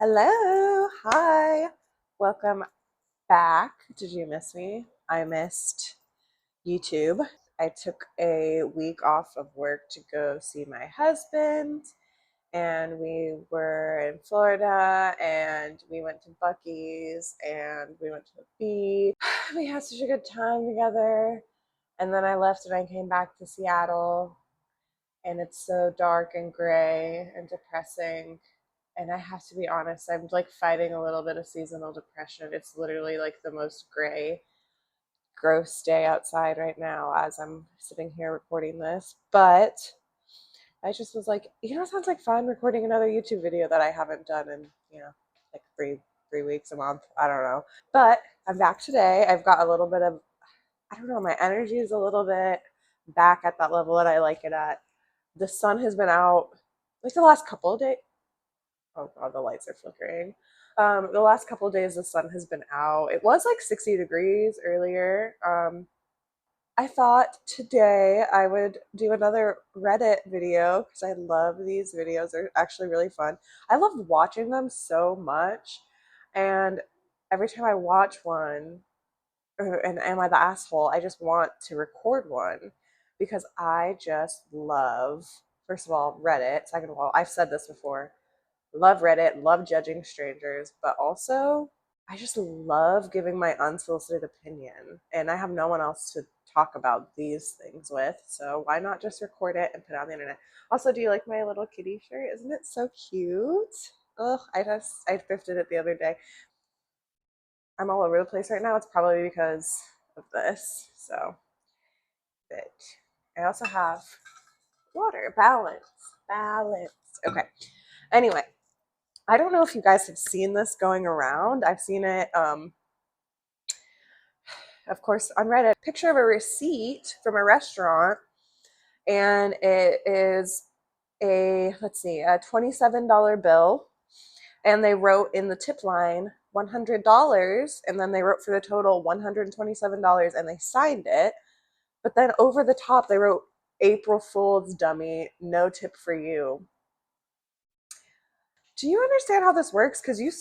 Hello, hi, welcome back. Did you miss me? I missed YouTube. I took a week off of work to go see my husband, and we were in Florida, and we went to Buc-ee's, and we went to the beach. We had such a good time together, and then I left and I came back to Seattle, and it's so dark and gray and depressing. And I have to be honest, I'm like fighting a little bit of seasonal depression. It's literally like the most gray, gross day outside right now as I'm sitting here recording this. But I just was like, it sounds like fun recording another YouTube video that I haven't done in, like three weeks, a month. I don't know. But I'm back today. I've got a little bit of, I don't know, my energy is a little bit back at that level that I like it at. The sun has been out like the last couple of days. Oh god, the lights are flickering. The last couple of days the sun has been out. It was like 60 degrees earlier. I thought today I would do another Reddit video because I love these videos. They're actually really fun. I love watching them so much, and every time I watch one, and am I the asshole, I just want to record one because I just love, first of all, Reddit. Second of all, I've said this before, love Reddit, love judging strangers, but also I just love giving my unsolicited opinion. And I have no one else to talk about these things with, so why not just record it and put it on the internet? Also, do you like my little kitty shirt? Isn't it so cute? Ugh, I thrifted it the other day. I'm all over the place right now. It's probably because of this. So, but I also have water. Balance. Okay. Anyway, I don't know if you guys have seen this going around. I've seen it, of course, on Reddit. Picture of a receipt from a restaurant, and it is let's see, a $27 bill, and they wrote in the tip line $100, and then they wrote for the total $127, and they signed it. But then over the top, they wrote April Fool's dummy, no tip for you. Do you understand how this works? Because you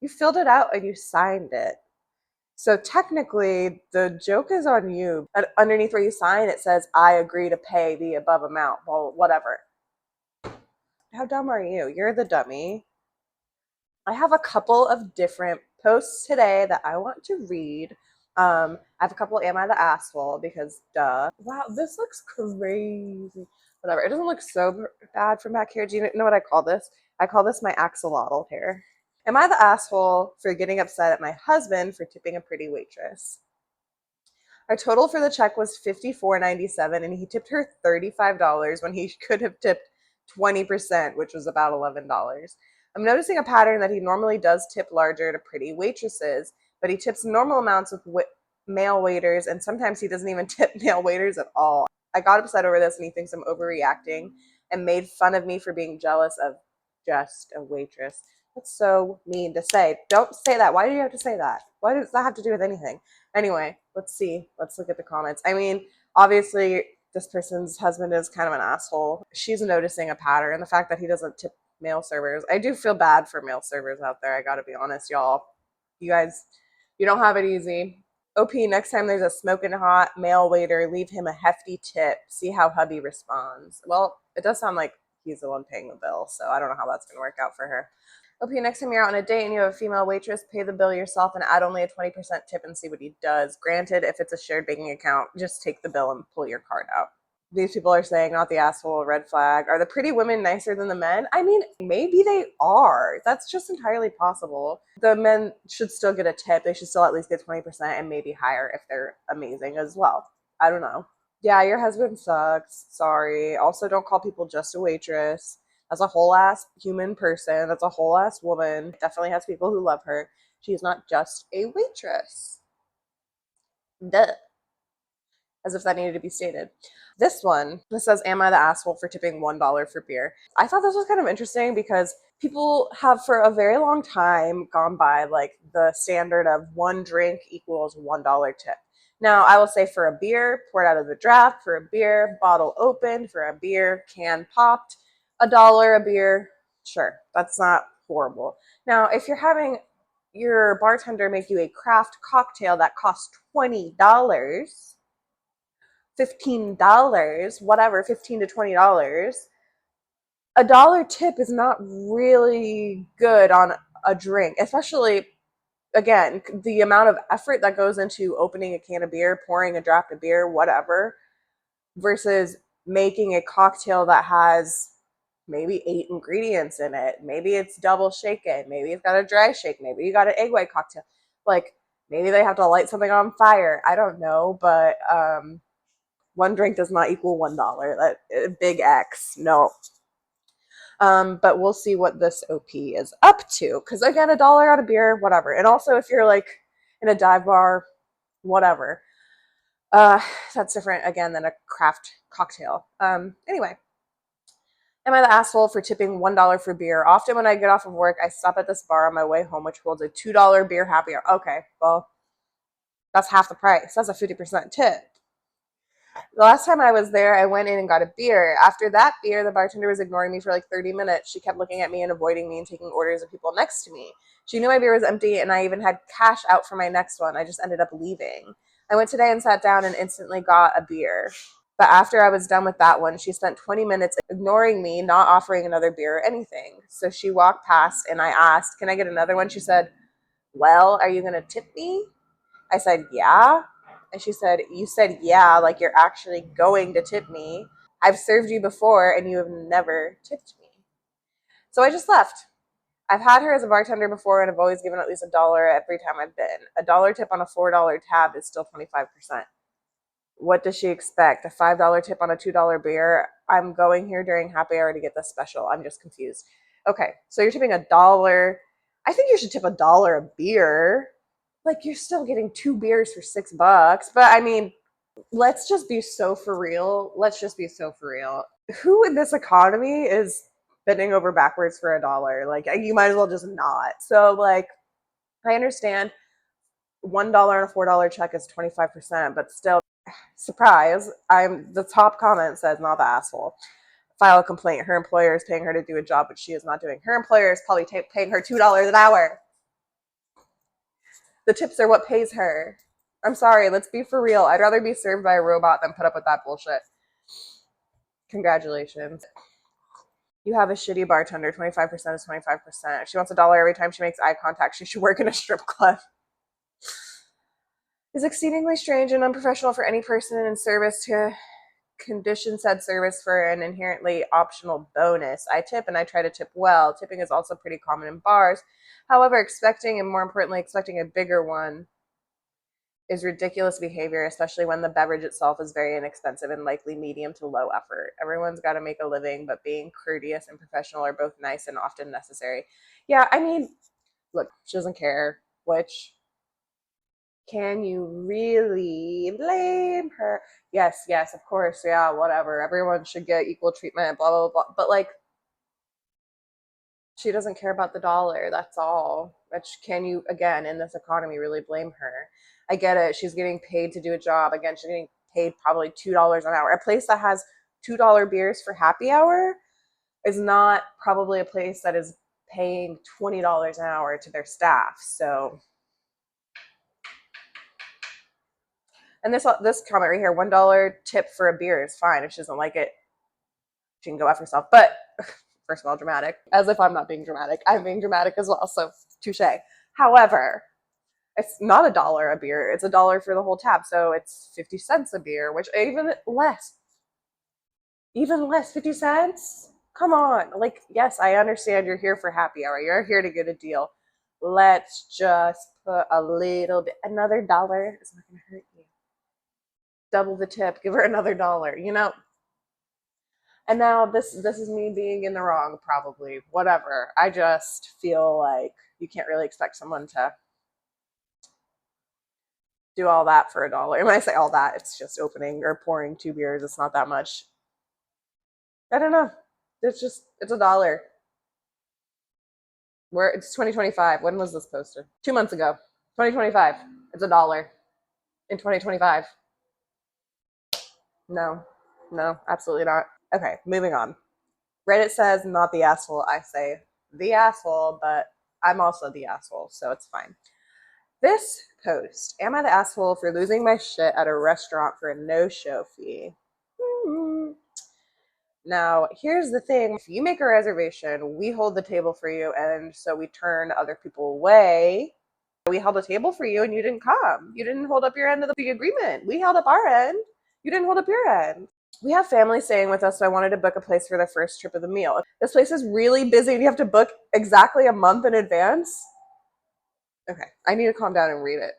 filled it out and you signed it. So technically, the joke is on you. And underneath where you sign, it says, I agree to pay the above amount. Well, whatever. How dumb are you? You're the dummy. I have a couple of different posts today that I want to read. I have a couple, Am I the Asshole? Because duh. Wow, this looks crazy. Whatever. It doesn't look so bad from back here. Do you know what I call this? I call this my axolotl hair. Am I the asshole for getting upset at my husband for tipping a pretty waitress? Our total for the check was $54.97, and he tipped her $35 when he could have tipped 20%, which was about $11. I'm noticing a pattern that he normally does tip larger to pretty waitresses, but he tips normal amounts with male waiters, and sometimes he doesn't even tip male waiters at all. I got upset over this, and he thinks I'm overreacting and made fun of me for being jealous of just a waitress. That's so mean to say. Don't say that. Why do you have to say that? Why does that have to do with anything? Anyway, let's see. Let's look at the comments. I mean, obviously, this person's husband is kind of an asshole. She's noticing a pattern. The fact that he doesn't tip male servers. I do feel bad for male servers out there. I gotta be honest, y'all. You guys, you don't have it easy. OP, next time there's a smoking hot male waiter, leave him a hefty tip. See how hubby responds. Well, it does sound like he's the one paying the bill, so I don't know how that's going to work out for her. OP, next time you're out on a date and you have a female waitress, pay the bill yourself and add only a 20% tip and see what he does. Granted, if it's a shared banking account, just take the bill and pull your card out. These people are saying, not the asshole, red flag. Are the pretty women nicer than the men? I mean, maybe they are. That's just entirely possible. The men should still get a tip. They should still at least get 20% and maybe higher if they're amazing as well. I don't know. Yeah, your husband sucks. Sorry. Also, don't call people just a waitress. That's a whole ass human person. That's a whole ass woman. Definitely has people who love her. She's not just a waitress. Duh. As if that needed to be stated. This says, am I the asshole for tipping $1 for beer? I thought this was kind of interesting because people have for a very long time gone by like the standard of one drink equals $1 tip. Now, I will say for a beer poured out of the draft, for a beer bottle opened, for a beer can popped, $1 a beer, sure, that's not horrible. Now, if you're having your bartender make you a craft cocktail that costs $20, $15, whatever, $15 to $20, a dollar tip is not really good on a drink, especially, again, the amount of effort that goes into opening a can of beer, pouring a draft of beer, whatever, versus making a cocktail that has maybe 8 ingredients in it. Maybe it's double shaken. Maybe it's got a dry shake. Maybe you got an egg white cocktail. Like, maybe they have to light something on fire. I don't know, but one drink does not equal $1. That big X. No. But we'll see what this OP is up to. Because again, a dollar on a beer, whatever. And also, if you're like in a dive bar, whatever. That's different again than a craft cocktail. Anyway, am I the asshole for tipping $1 for beer? Often when I get off of work, I stop at this bar on my way home, which holds a $2 beer happy hour. Okay, well, that's half the price. That's a 50% tip. The last time I was there, I went in and got a beer. After that beer, the bartender was ignoring me for like 30 minutes. She kept looking at me and avoiding me and taking orders of people next to me. She knew my beer was empty and I even had cash out for my next one. I just ended up leaving. I went today and sat down and instantly got a beer. But after I was done with that one, she spent 20 minutes ignoring me, not offering another beer or anything. So she walked past and I asked, "Can I get another one?" She said, "Well, are you going to tip me?" I said, "Yeah." And she said, "You said yeah, like you're actually going to tip me. I've served you before and you have never tipped me." So I just left. I've had her as a bartender before and I've always given at least $1 every time I've been. A dollar tip on a $4 tab is still 25%. What does she expect? A $5 tip on a $2 beer? I'm going here during happy hour to get this special. I'm just confused. Okay, so you're tipping $1. I think you should tip $1 a beer. Like, you're still getting 2 beers for $6. But I mean, let's just be so for real. Let's just be so for real. Who in this economy is bending over backwards for $1? Like, you might as well just not. So, like, I understand $1 on a $4 check is 25%, but still, surprise, the top comment says, "Not the asshole. File a complaint. Her employer is paying her to do a job which she is not doing. Her employer is probably paying her $2 an hour. The tips are what pays her." I'm sorry, let's be for real. I'd rather be served by a robot than put up with that bullshit. Congratulations. You have a shitty bartender. 25% is 25%. If she wants $1 every time she makes eye contact, she should work in a strip club. It's exceedingly strange and unprofessional for any person in service to condition said service for an inherently optional bonus. I tip and I try to tip well. Tipping is also pretty common in bars. However, expecting, and more importantly, expecting a bigger one is ridiculous behavior, especially when the beverage itself is very inexpensive and likely medium to low effort. Everyone's got to make a living, but being courteous and professional are both nice and often necessary. Yeah, I mean, look, she doesn't care, which, can you really blame her? Yes, yes, of course, yeah, whatever. Everyone should get equal treatment, blah, blah, blah. But, like, she doesn't care about the dollar, that's all. Which, can you, again, in this economy, really blame her? I get it. She's getting paid to do a job. Again, she's getting paid probably $2 an hour. A place that has $2 beers for happy hour is not probably a place that is paying $20 an hour to their staff. So, and this comment right here, $1 tip for a beer is fine. If she doesn't like it, she can go F herself. But first of all, dramatic. As if I'm not being dramatic. I'm being dramatic as well. So touche. However, it's not $1 a beer. It's $1 for the whole tab. So it's 50 cents a beer, which even less. Even less, 50 cents? Come on. Like, yes, I understand you're here for happy hour. You're here to get a deal. Let's just put a little bit. Another dollar is not going to hurt you. Double the tip. Give her another $1, you know? And now this is me being in the wrong, probably. Whatever. I just feel like you can't really expect someone to do all that for $1. And when I say all that, it's just opening or pouring 2 beers. It's not that much. I don't know. It's $1. It's 2025. When was this posted? 2 months ago. 2025. It's $1 in 2025. No, absolutely not. Okay, moving on. Reddit says, "Not the asshole." I say, the asshole, but I'm also the asshole, so it's fine. This post, am I the asshole for losing my shit at a restaurant for a no-show fee? Now, here's the thing. If you make a reservation, we hold the table for you, and so we turn other people away. We held a table for you and you didn't come. You didn't hold up your end of the agreement. We held up our end. You didn't hold up your end. We have family staying with us, so I wanted to book a place for the first trip of the meal. This place is really busy and you have to book exactly a month in advance. Okay, I need to calm down and read it.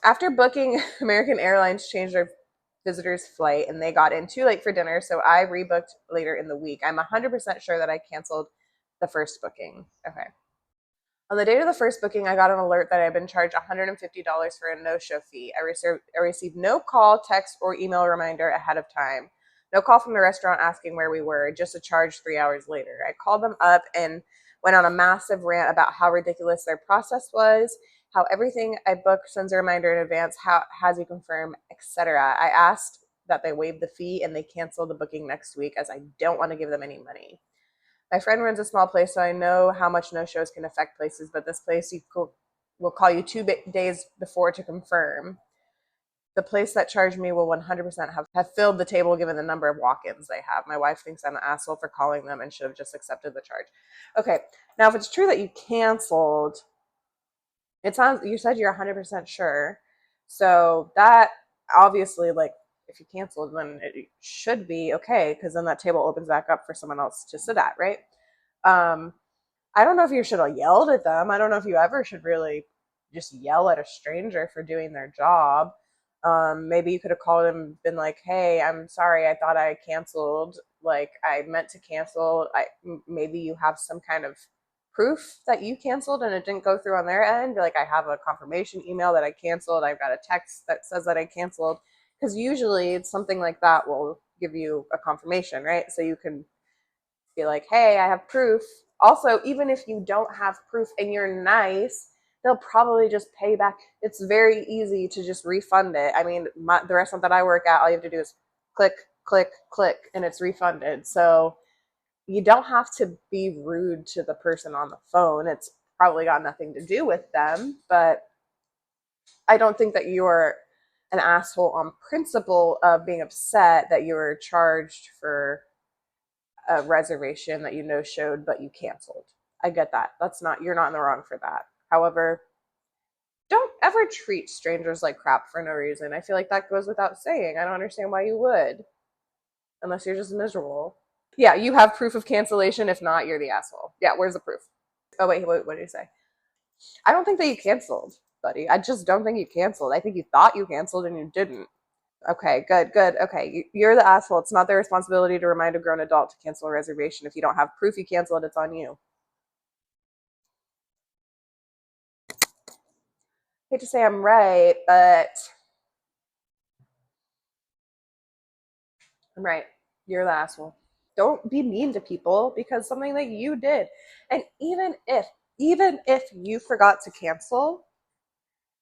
After booking, American Airlines changed their visitor's flight and they got in too late for dinner, so I rebooked later in the week. I'm 100% sure that I canceled the first booking. Okay. On the date of the first booking, I got an alert that I had been charged $150 for a no-show fee. I received no call, text, or email reminder ahead of time. No call from the restaurant asking where we were, just a charge 3 hours later. I called them up and went on a massive rant about how ridiculous their process was, how everything I booked sends a reminder in advance, how has you confirm, etc. I asked that they waive the fee and they cancel the booking next week as I don't want to give them any money. My friend runs a small place, so I know how much no-shows can affect places, but this place will call you 2 days before to confirm. The place that charged me will 100% have filled the table given the number of walk-ins they have. My wife thinks I'm an asshole for calling them and should have just accepted the charge. Okay, now if it's true that you canceled, it sounds, you said you're 100% sure. So that obviously, like, if you canceled, then it should be okay because then that table opens back up for someone else to sit at, right? Um, I don't know if you should have yelled at them. I don't know if you ever should really just yell at a stranger for doing their job. Maybe you could have called them and been like, "Hey, I'm sorry. I thought I canceled. Like, I meant to cancel. Maybe you have some kind of proof that you canceled and it didn't go through on their end. Like, I have a confirmation email that I canceled. I've got a text that says that I canceled." Because usually it's something like that will give you a confirmation, right? So you can be like, hey, I have proof. Also, even if you don't have proof and you're nice, they'll probably just pay back. It's very easy to just refund it. I mean, the restaurant that I work at, all you have to do is click, click, click, and it's refunded. So you don't have to be rude to the person on the phone. It's probably got nothing to do with them, but I don't think that you're an asshole on principle of being upset that you were charged for a reservation that you know showed but you canceled. I get that. That's not, you're not in the wrong for that. However, don't ever treat strangers like crap for no reason. I feel like that goes without saying. I don't understand why you would, unless you're just miserable. Yeah, you have proof of cancellation. If not, you're the asshole. Yeah, where's the proof? Oh, wait, what did you say? I don't think that you canceled, buddy. I just don't think you canceled. I think you thought you canceled and you didn't. Okay, good, good. Okay, you're the asshole. It's not their responsibility to remind a grown adult to cancel a reservation. If you don't have proof you canceled, it's on you. I hate to say I'm right, but I'm right. You're the asshole. Don't be mean to people because something that you did. And even if you forgot to cancel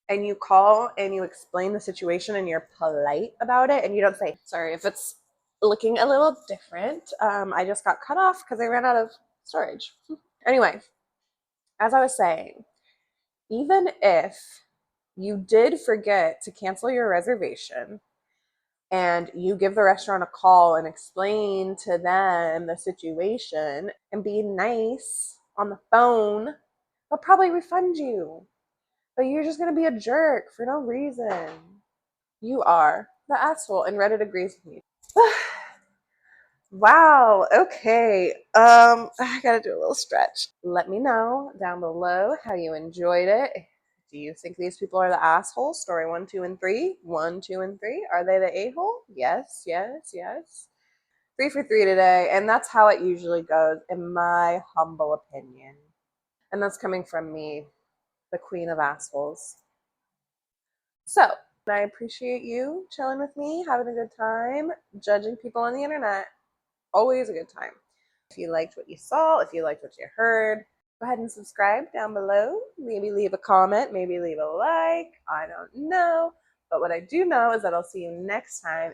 and you call and you explain the situation and you're polite about it and you don't say, sorry if it's looking a little different. I just got cut off because I ran out of storage. Anyway, as I was saying, even if you did forget to cancel your reservation and you give the restaurant a call and explain to them the situation and be nice on the phone, they'll probably refund you. But you're just going to be a jerk for no reason. You are the asshole, and Reddit agrees with me. Wow, okay. I gotta do a little stretch. Let me know down below how you enjoyed it. Do you think these people are the assholes? Story 1, 2, and 3. 1, 2, and 3. Are they the a-hole? Yes, yes, yes. 3 for 3 today, and that's how it usually goes, in my humble opinion. And that's coming from me, the queen of assholes. So, I appreciate you chilling with me, having a good time, judging people on the internet. Always a good time. If you liked what you saw, if you liked what you heard, go ahead and subscribe down below. Maybe leave a comment, maybe leave a like. I don't know. But what I do know is that I'll see you next time.